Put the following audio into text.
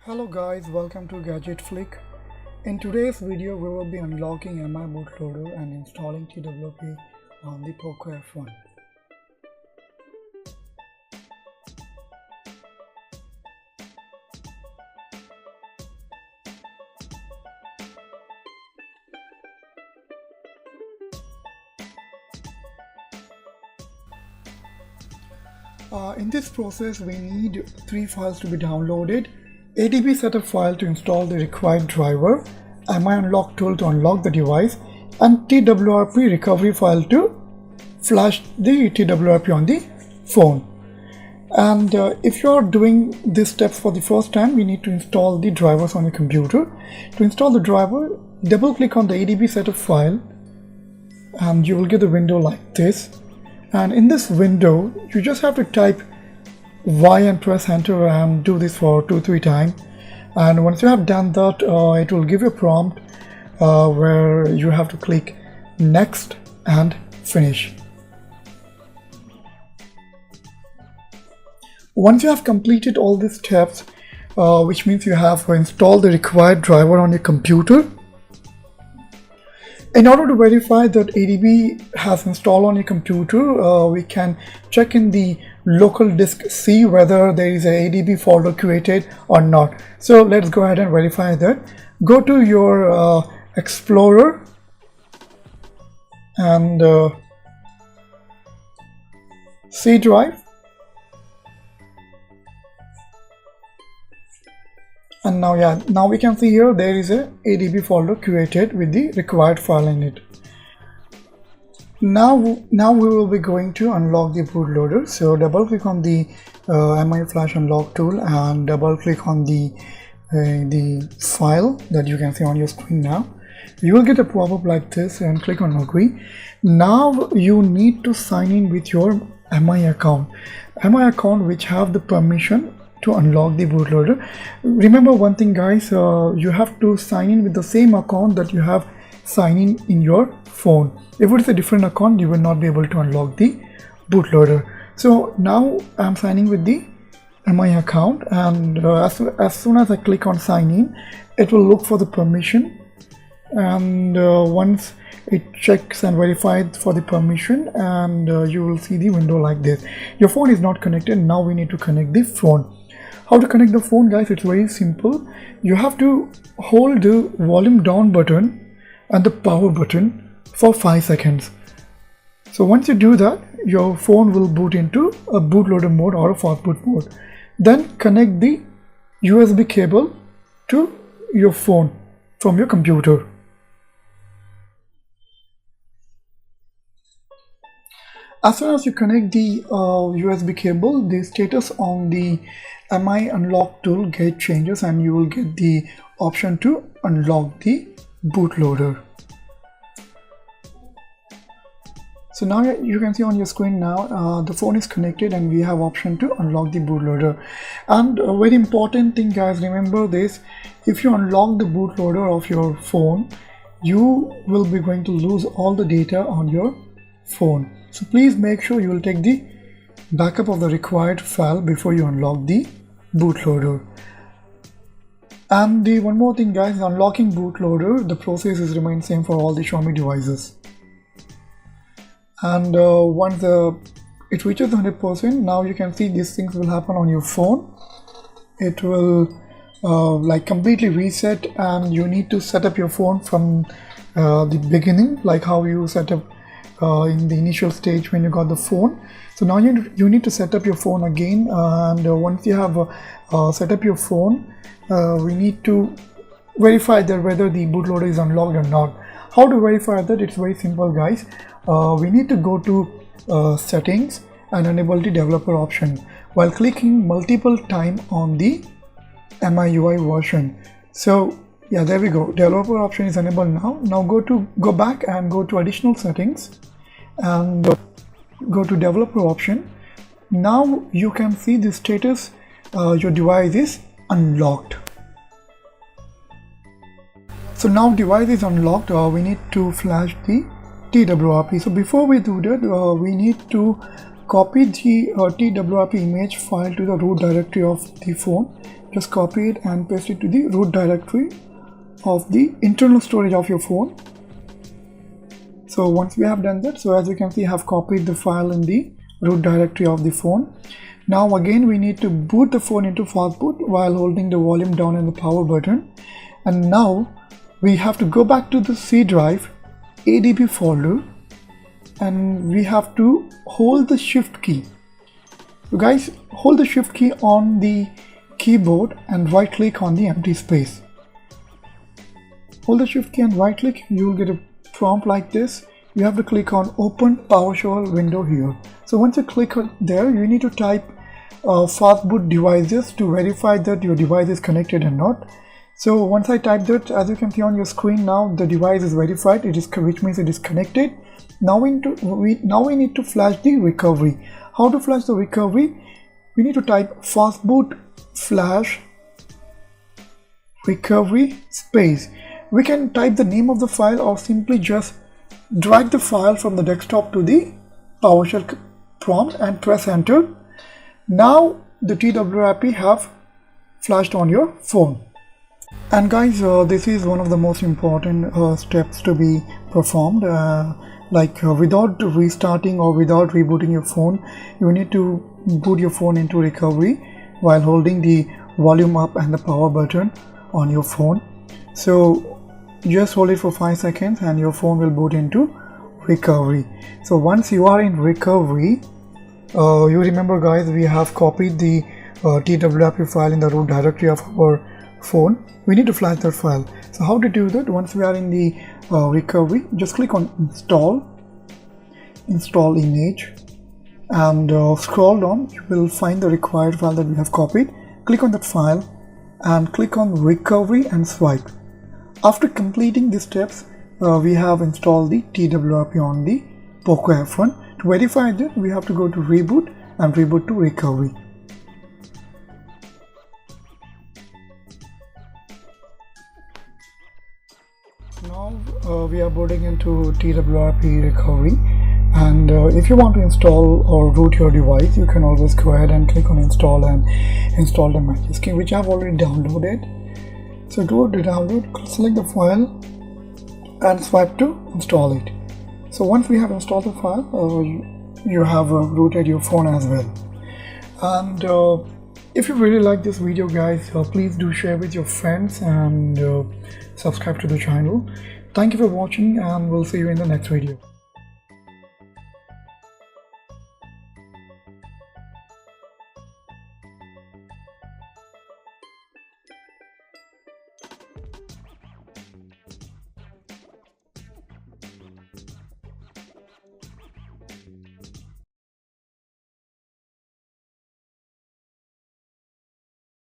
Hello guys, welcome to Gadget Fleek. In today's video we will be unlocking MI bootloader and installing TWRP on the POCO F1. In this process we need 3 files to be downloaded: ADB setup file to install the required driver, MI unlock tool to unlock the device, and TWRP recovery file to flash the TWRP on the phone. And if you are doing these steps for the first time, we need to install the drivers on your computer. To install the driver, double click on the ADB setup file and you will get a window like this. And in this window you just have to type Y and press enter and do this for 2-3 times. And once you have done that, it will give you a prompt where you have to click next and finish. Once you have completed all these steps, which means you have installed the required driver on your computer, in order to verify that ADB has installed on your computer, we can check in the local disk C whether there is a ADB folder created or not. So let's go ahead and verify that. Go to your Explorer and C drive, and now we can see here there is a ADB folder created with the required file in it. Now we will be going to unlock the bootloader. So double click on the MI flash unlock tool and double click on the file that you can see on your screen. Now you will get a pop-up like this and click on agree. Now you need to sign in with your MI account which have the permission to unlock the bootloader. Remember one thing guys, you have to sign in with the same account that you have signed in your phone. If it is a different account, you will not be able to unlock the bootloader. So now I'm signing with the MI account, and as soon as I click on sign in, it will look for the permission, and once it checks and verifies for the permission, and you will see the window like this. Your phone is not connected. Now we need to connect the phone. How to connect the phone guys? It's very simple. You have to hold the volume down button and the power button for 5 seconds. So once you do that, your phone will boot into a bootloader mode or a fast boot mode. Then connect the USB cable to your phone from your computer. As soon as you connect the USB cable, the status on the MI unlock tool get changes and you will get the option to unlock the bootloader. So now you can see on your screen now the phone is connected and we have option to unlock the bootloader. And a very important thing guys, remember this: if you unlock the bootloader of your phone, you will be going to lose all the data on your phone. So please make sure you will take the backup of the required file before you unlock the bootloader. And the one more thing guys, unlocking bootloader, the process is remain same for all the Xiaomi devices. And once it reaches 100%, now you can see these things will happen on your phone. It will like completely reset, and you need to set up your phone from the beginning, like how you set up in the initial stage when you got the phone. So now you need to set up your phone again, and once you have set up your phone, we need to verify that whether the bootloader is unlocked or not. How to verify that? It's very simple guys. We need to go to settings and enable the developer option while clicking multiple times on the MIUI version. So yeah, there we go, developer option is enabled now. Now go back and go to additional settings and go to developer option. Now you can see the status, your device is unlocked. So now device is unlocked. We need to flash the TWRP. So before we do that, we need to copy the TWRP image file to the root directory of the phone. just copy it and paste it to the root directory of the internal storage of your phone. So once we have done that, so as you can see, I have copied the file in the root directory of the phone. Now again we need to boot the phone into fast boot while holding the volume down and the power button. And now we have to go back to the C drive ADB folder and we have to hold the shift key. So guys, hold the shift key on the keyboard and right click on the empty space. Hold the shift key and right click, you will get a prompt like this. You have to click on open PowerShell window here. So once you click on there, you need to type fast boot devices to verify that your device is connected or not. So once I type that, as you can see on your screen now, the device is verified, which means it is connected. Now we need to flash the recovery. How to flash the recovery? We need to type fastboot flash recovery space. We can type the name of the file or simply just drag the file from the desktop to the PowerShell prompt and press enter. Now the TWRP have flashed on your phone. And guys, this is one of the most important steps to be performed. Without restarting or without rebooting your phone, you need to boot your phone into recovery while holding the volume up and the power button on your phone. So just hold it for 5 seconds and your phone will boot into recovery. So once you are in recovery, you remember guys, we have copied the TWRP file in the root directory of our phone. We need to flash that file. So how to do that? Once we are in the recovery, just click on install image and scroll down. You will find the required file that we have copied. Click on that file and click on recovery and swipe. After completing these steps, we have installed the TWRP on the POCO F1. To verify that, we have to go to reboot and reboot to recovery. Now we are booting into TWRP recovery, and if you want to install or root your device, you can always go ahead and click on install and install the Magic Key, which I have already downloaded. So go to download, select the file and swipe to install it. So once we have installed the file, you have rooted your phone as well. And if you really like this video guys, please do share with your friends and subscribe to the channel. Thank you for watching and we'll see you in the next video.